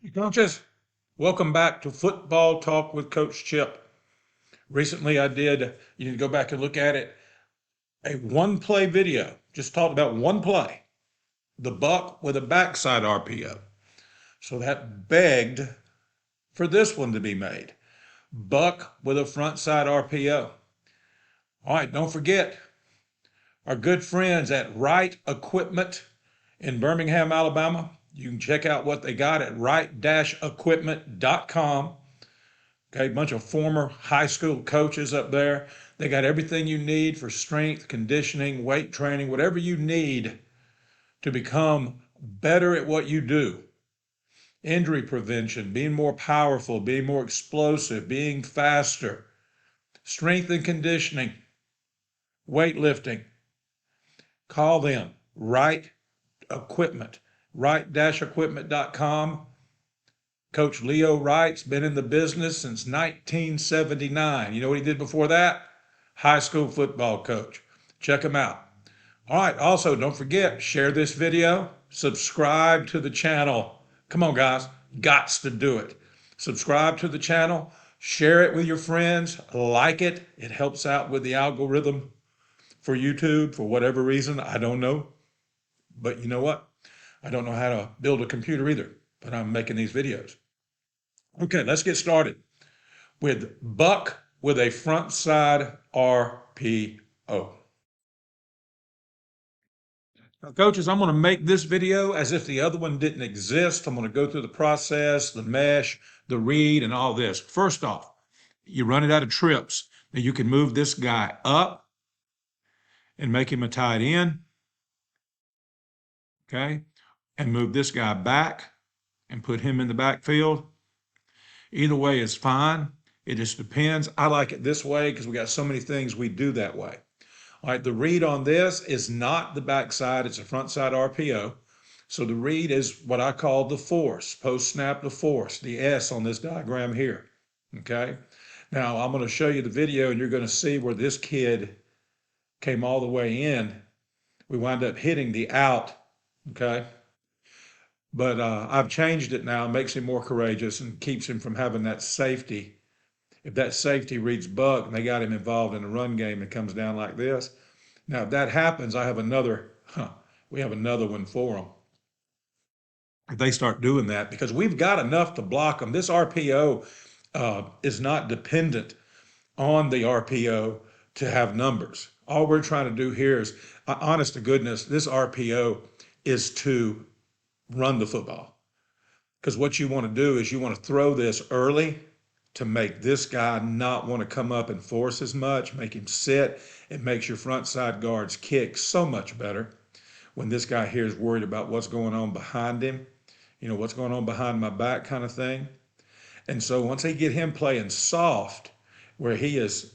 Coaches, welcome back to Football Talk with Coach Chip. Recently, you need to go back and look at it, a one play video. Just talked about one play, the Buck with a backside RPO. So that begged for this one to be made. Buck with a frontside RPO. All right, don't forget our good friends at Right Equipment in Birmingham, Alabama. You can check out what they got at right-equipment.com. Okay, a bunch of former high school coaches up there. They got everything you need for strength, conditioning, weight training, whatever you need to become better at what you do. Injury prevention, being more powerful, being more explosive, being faster, strength and conditioning, weightlifting. Call them, Right Equipment, right-equipment.com. Coach Leo Wright's been in the business since 1979. You know what he did before that? High school football coach. Check him out. All right, also, don't forget, share this video, subscribe to the channel. Come on, guys, gots to do it. Subscribe to the channel, share it with your friends, like it. It helps out with the algorithm for YouTube for whatever reason. I don't know. But you know what? I don't know how to build a computer either, but I'm making these videos. Okay, let's get started with Buck with a front side RPO. Now, coaches, I'm going to make this video as if the other one didn't exist. I'm going to go through the process, the mesh, the read, and all this. First off, you run it out of trips. Now you can move this guy up and make him a tight end, okay? And move this guy back and put him in the backfield. Either way is fine. It just depends. I like it this way because we got so many things we do that way. All right, the read on this is not the backside, it's a front side RPO. So the read is what I call the force, post snap the force, the S on this diagram here. Okay. Now I'm going to show you the video and you're going to see where this kid came all the way in. We wind up hitting the out. Okay. But I've changed it now, makes him more courageous and keeps him from having that safety. If that safety reads Buck and they got him involved in a run game, it comes down like this. Now, if that happens, we have another one for them. If they start doing that, because we've got enough to block them. This RPO is not dependent on the RPO to have numbers. All we're trying to do here is, honest to goodness, this RPO is to run the football. Because what you want to do is you want to throw this early to make this guy not want to come up and force as much, make him sit. It makes your front side guards kick so much better when this guy here is worried about what's going on behind him, what's going on behind my back kind of thing. And so once they get him playing soft, where he is,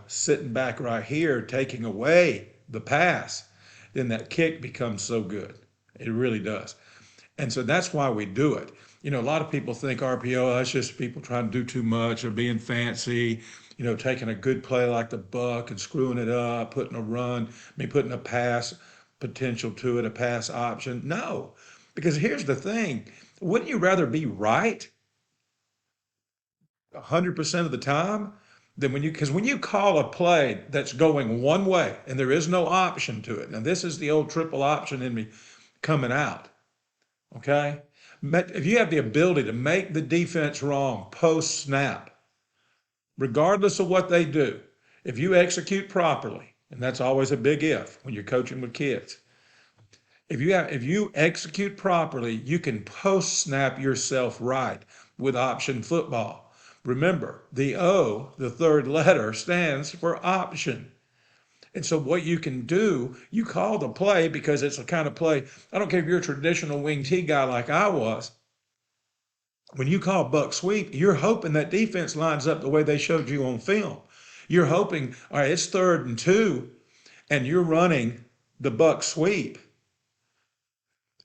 sitting back right here, taking away the pass, then that kick becomes so good. It really does. And so that's why we do it. A lot of people think RPO, that's just people trying to do too much or being fancy, taking a good play like the Buck and screwing it up, putting a pass potential to it, a pass option. No, because here's the thing. Wouldn't you rather be right 100% of the time than because when you call a play that's going one way and there is no option to it. Now, this is the old triple option in me coming out. Okay? If you have the ability to make the defense wrong post snap, regardless of what they do, if you execute properly, and that's always a big if when you're coaching with kids, if you execute properly, you can post snap yourself right with option football. Remember, the O, the third letter, stands for option. And so what you can do, you call the play because it's a kind of play. I don't care if you're a traditional wing T guy like I was. When you call Buck sweep, you're hoping that defense lines up the way they showed you on film. You're hoping, all right, it's 3rd and 2, and you're running the Buck sweep.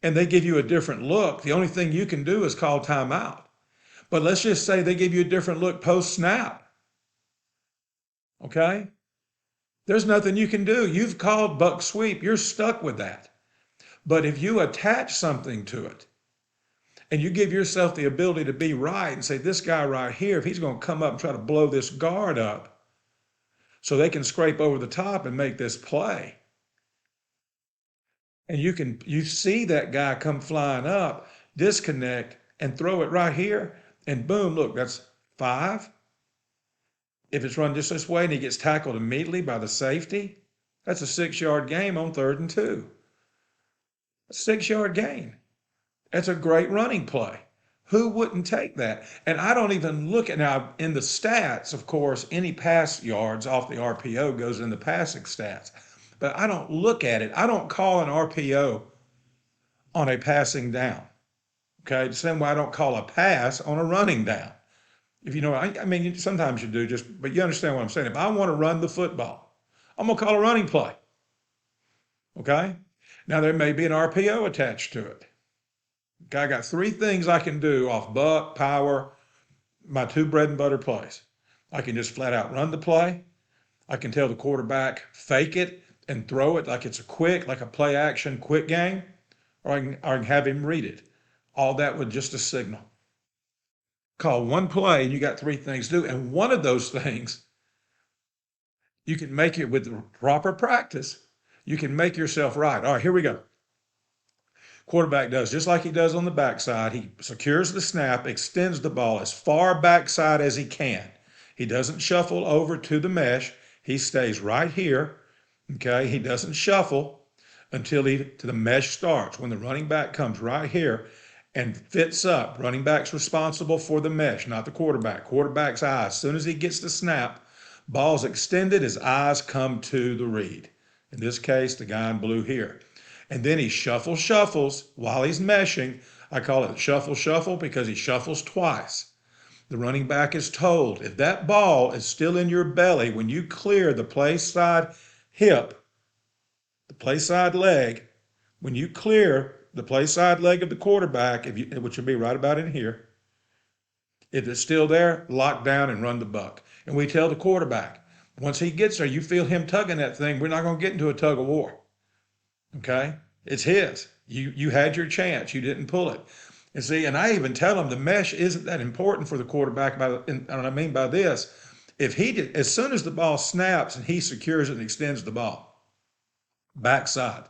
And they give you a different look. The only thing you can do is call timeout. But let's just say they give you a different look post snap. Okay? There's nothing you can do. You've called Buck sweep. You're stuck with that. But if you attach something to it And you give yourself the ability to be right and say, this guy right here, if he's going to come up and try to blow this guard up so they can scrape over the top and make this play, and you see that guy come flying up, disconnect, and throw it right here, and boom, look, that's 5. If it's run just this way and he gets tackled immediately by the safety, that's a 6-yard gain on 3rd and 2. A 6-yard gain. That's a great running play. Who wouldn't take that? And I don't even look at now in the stats, of course, any pass yards off the RPO goes in the passing stats. But I don't look at it. I don't call an RPO on a passing down. Okay. The same way I don't call a pass on a running down. If you know, I mean, sometimes you do just, but you understand what I'm saying. If I want to run the football, I'm going to call a running play. Okay. Now there may be an RPO attached to it. Okay. I got 3 things I can do off buck, power, my 2 bread and butter plays. I can just flat out run the play. I can tell the quarterback, fake it and throw it like it's like a play action quick game, or I can have him read it. All that with just a signal. Call one play and you got 3 things to do. And one of those things, you can make it with the proper practice. You can make yourself right. All right, here we go. Quarterback does just like he does on the backside. He secures the snap, extends the ball as far backside as he can. He doesn't shuffle over to the mesh. He stays right here. Okay, he doesn't shuffle until the mesh starts. When the running back comes right here and fits up, running back's responsible for the mesh, not the quarterback. Quarterback's eyes. As soon as he gets the snap, ball's extended, his eyes come to the read. In this case, the guy in blue here. And then he shuffles while he's meshing. I call it shuffle because he shuffles twice. The running back is told, if that ball is still in your belly, when you clear the play side hip, the play side leg, when you clear the play side leg of the quarterback, which would be right about in here, if it's still there, lock down and run the buck. And we tell the quarterback, once he gets there, you feel him tugging that thing, we're not going to get into a tug of war. Okay? It's his. You had your chance. You didn't pull it. And see, and I even tell him the mesh isn't that important for the quarterback. And what I mean by this, as soon as the ball snaps and he secures it and extends the ball, backside,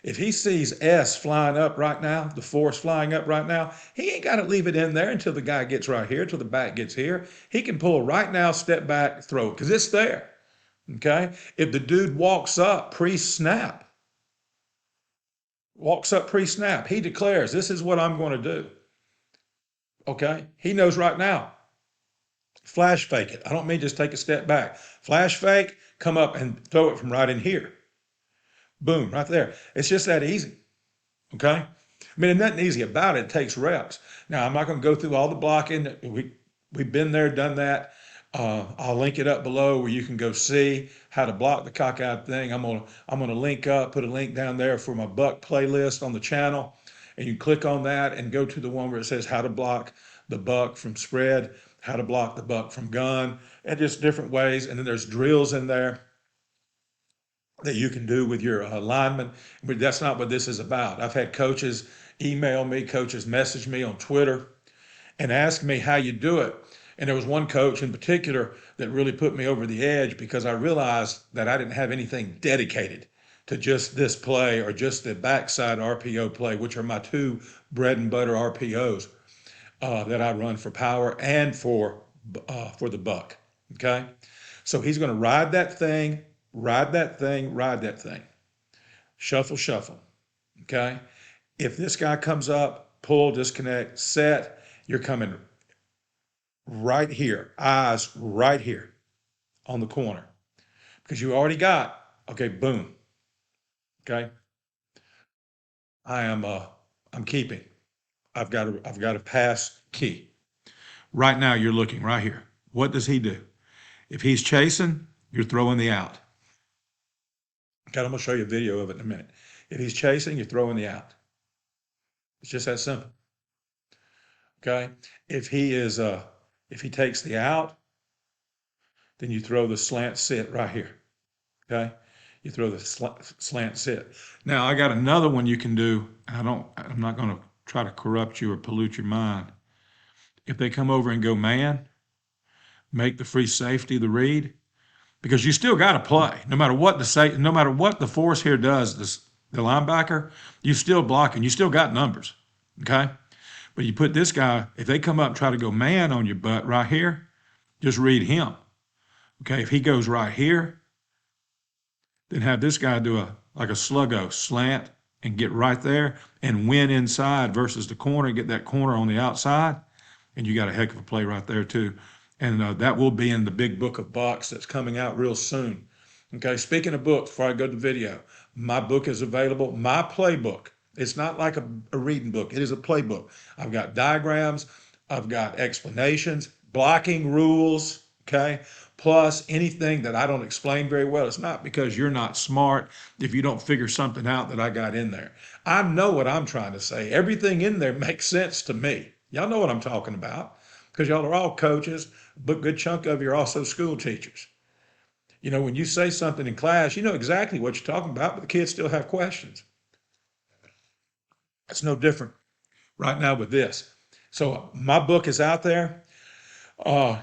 if he sees S flying up right now, the force flying up right now, he ain't got to leave it in there until the guy gets right here, till the back gets here. He can pull right now, step back, throw it, because it's there. Okay? If the dude walks up pre-snap, he declares, this is what I'm going to do. Okay? He knows right now. Flash fake it. I don't mean just take a step back. Flash fake, come up and throw it from right in here. Boom, right there. It's just that easy. Okay? I mean, there's nothing easy about it. It takes reps. Now, I'm not going to go through all the blocking. We've been there, done that. I'll link it up below where you can go see how to block the cockeyed thing. I'm gonna link up, put a link down there for my Buck playlist on the channel, and you click on that and go to the one where it says how to block the buck from spread, how to block the buck from gun, and just different ways. And then there's drills in there that you can do with your linemen. But that's not what this is about. I've had coaches email me, coaches message me on Twitter and ask me how you do it. And there was one coach in particular that really put me over the edge because I realized that I didn't have anything dedicated to just this play or just the backside RPO play, which are my 2 bread and butter RPOs that I run for power and for the buck. Okay, so he's going to ride that thing, shuffle. Okay, if this guy comes up, pull, disconnect, set, you're coming right here, eyes right here on the corner, because you already got, okay, boom. Okay. I'm keeping. I've got a pass key. Right now you're looking right here. What does he do? If he's chasing, you're throwing the out. Okay, I'm gonna show you a video of it in a minute. If he's chasing, you're throwing the out. It's just that simple. Okay. If he takes the out, then you throw the slant sit right here. Okay. You throw the slant sit. Now I got another one you can do. I'm not going to try to corrupt you or pollute your mind. If they come over and go man, make the free safety the read, because you still got to play no matter what no matter what the force here does. The linebacker, you still blocking, you still got numbers, okay. But you put this guy, if they come up and try to go man on your butt right here, just read him, okay. If he goes right here, then have this guy do a like a sluggo slant and get right there and win inside versus the corner, get that corner on the outside, and you got a heck of a play right there too. And that will be in the big book of Bucks that's coming out real soon. Okay, speaking of books, before I go to video, my book is available. My playbook. It's not like a reading book. It is a playbook. I've got diagrams. I've got explanations, blocking rules. Okay, plus anything that I don't explain very well. It's not because you're not smart if you don't figure something out that I got in there. I know what I'm trying to say. Everything in there makes sense to me. Y'all know what I'm talking about because y'all are all coaches, but a good chunk of you are also school teachers. You know, when you say something in class, you know exactly what you're talking about, but the kids still have questions. It's no different right now with this. So my book is out there.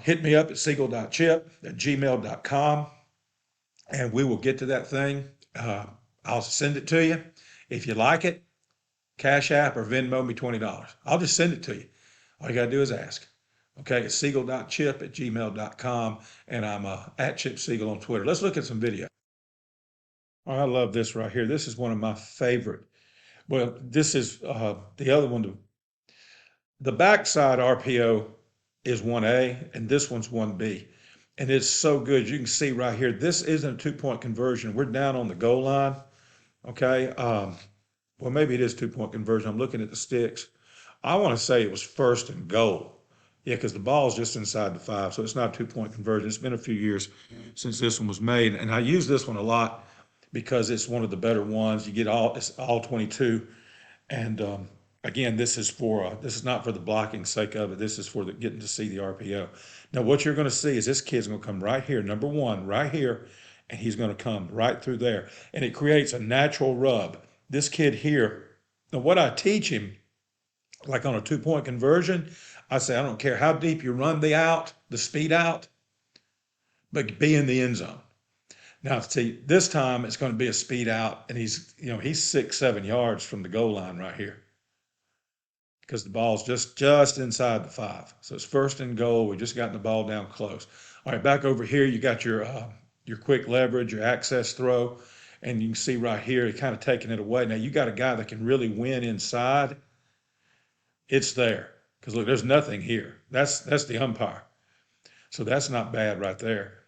Hit me up at siegel.chip@gmail.com and we will get to that thing. I'll send it to you. If you like it, Cash App or Venmo me $20. I'll just send it to you. All you got to do is ask. Okay, it's siegel.chip@gmail.com, and I'm at Chip Siegel on Twitter. Let's look at some video. Oh, I love this right here. This is one of my favorite. Well, this is the other one. The backside RPO is 1A, and this one's 1B. And it's so good. You can see right here, this isn't a two-point conversion. We're down on the goal line. Okay. Well, maybe it is two-point conversion. I'm looking at the sticks. I want to say it was first and goal. Yeah, because the ball is just inside the 5, so it's not a two-point conversion. It's been a few years since this one was made, and I use this one a lot because it's one of the better ones. You get it's all 22, and again, this is not for the blocking sake of it. This is for getting to see the RPO. Now, what you're going to see is this kid's going to come right here, number one, right here, and he's going to come right through there, and it creates a natural rub. This kid here, now what I teach him, like on a two-point conversion, I say, I don't care how deep you run the speed out, but be in the end zone. Now, see, this time it's going to be a speed out, and he's 6, 7 yards from the goal line right here because the ball's just inside the 5. So it's first and goal. We just gotten the ball down close. All right, back over here, you got your quick leverage, your access throw, and you can see right here, kind of taking it away. Now you got a guy that can really win inside. It's there because look, there's nothing here. That's the umpire. So that's not bad right there.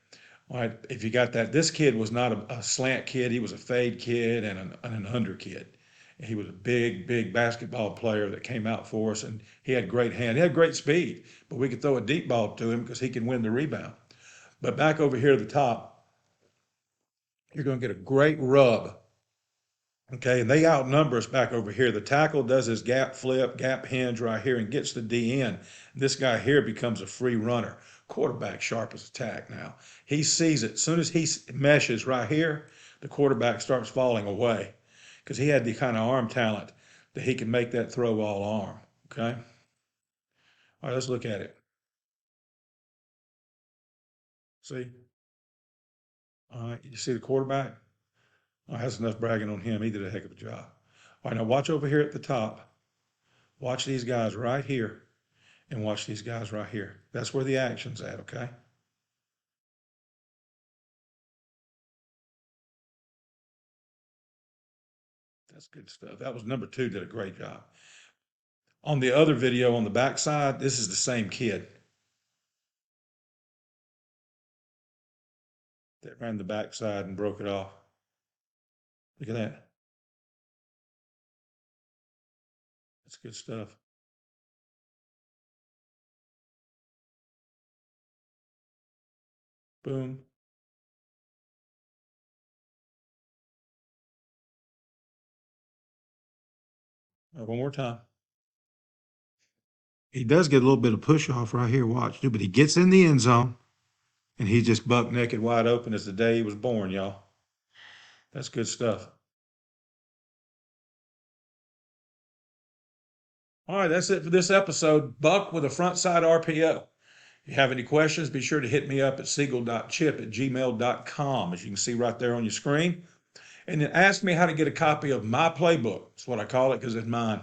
All right, if you got that, this kid was not a slant kid. He was a fade kid and an under kid. He was a big basketball player that came out for us, and he had great hand. He had great speed, but we could throw a deep ball to him because he can win the rebound. But back over here at the top, you're going to get a great rub. Okay, and they outnumber us back over here. The tackle does his gap flip, gap hinge right here and gets the D in. This guy here becomes a free runner. Quarterback sharp as a tack now. He sees it. As soon as he meshes right here, the quarterback starts falling away because he had the kind of arm talent that he can make that throw all arm. Okay? All right, let's look at it. See? All right, you see the quarterback? Oh, that's enough bragging on him. He did a heck of a job. All right, now watch over here at the top. Watch these guys right here and watch these guys right here. That's where the action's at, okay? That's good stuff. That was number 2, did a great job. On the other video on the backside, this is the same kid that ran the backside and broke it off. Look at that. That's good stuff. Boom. One more time. He does get a little bit of push off right here. Watch, but he gets in the end zone and he's just buck naked wide open as the day he was born, y'all. That's good stuff. All right, that's it for this episode. Buck with a Frontside RPO. If you have any questions, be sure to hit me up at siegel.chip@gmail.com, as you can see right there on your screen. And then ask me how to get a copy of my playbook. That's what I call it because it's mine.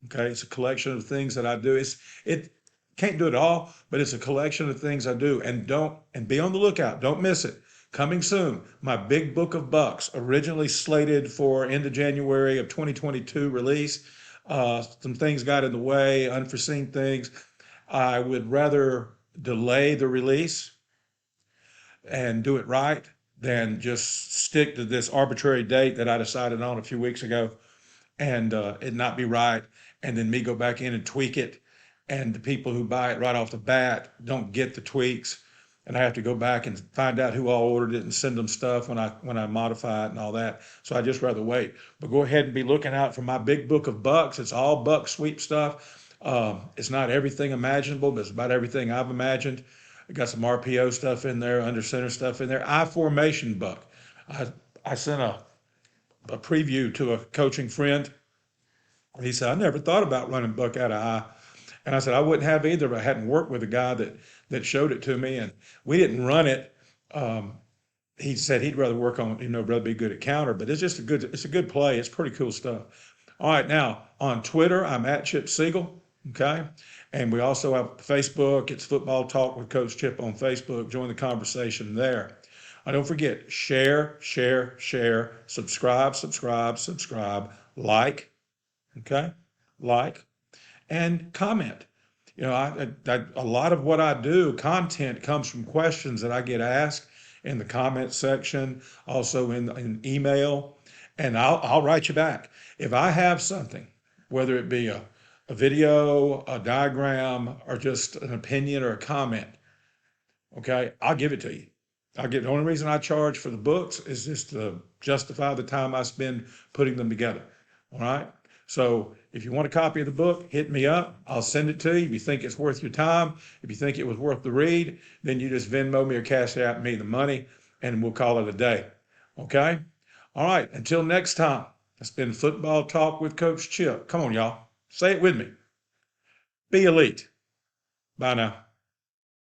Okay, it's a collection of things that I do. It can't do it all, but it's a collection of things I do. And be on the lookout. Don't miss it. Coming soon, my big book of bucks, originally slated for end of January of 2022 release. Some things got in the way, unforeseen things. I would rather delay the release and do it right than just stick to this arbitrary date that I decided on a few weeks ago and it not be right, and then me go back in and tweak it, and the people who buy it right off the bat don't get the tweaks, and I have to go back and find out who all ordered it and send them stuff when I modify it and all that. So I just rather wait. But go ahead and be looking out for my big book of bucks. It's all buck sweep stuff. It's not everything imaginable, but it's about everything I've imagined. I got some RPO stuff in there, under center stuff in there. I formation buck. I I sent a preview to a coaching friend. And he said, I never thought about running buck out of I. And I said, I wouldn't have either, but I hadn't worked with a guy that showed it to me. And we didn't run it. Um, he said he'd rather work on, rather be good at counter, but it's a good play. It's pretty cool stuff. All right, now on Twitter, I'm at Chip Siegel. Okay. And we also have Facebook. It's Football Talk with Coach Chip on Facebook. Join the conversation there. Don't forget, share, share, share, subscribe, subscribe, subscribe, like, okay, like, and comment. A lot of what I do, content comes from questions that I get asked in the comment section, also in email, and I'll write you back. If I have something, whether it be a video, a diagram, or just an opinion or a comment, okay, I'll give it to you. The only reason I charge for the books is just to justify the time I spend putting them together. All right. So if you want a copy of the book, hit me up. I'll send it to you. If you think it's worth your time, if you think it was worth the read, then you just Venmo me or Cash App me the money and we'll call it a day. Okay. All right. Until next time, it's been Football Talk with Coach Chip. Come on, y'all. Say it with me. Be elite. Bye now.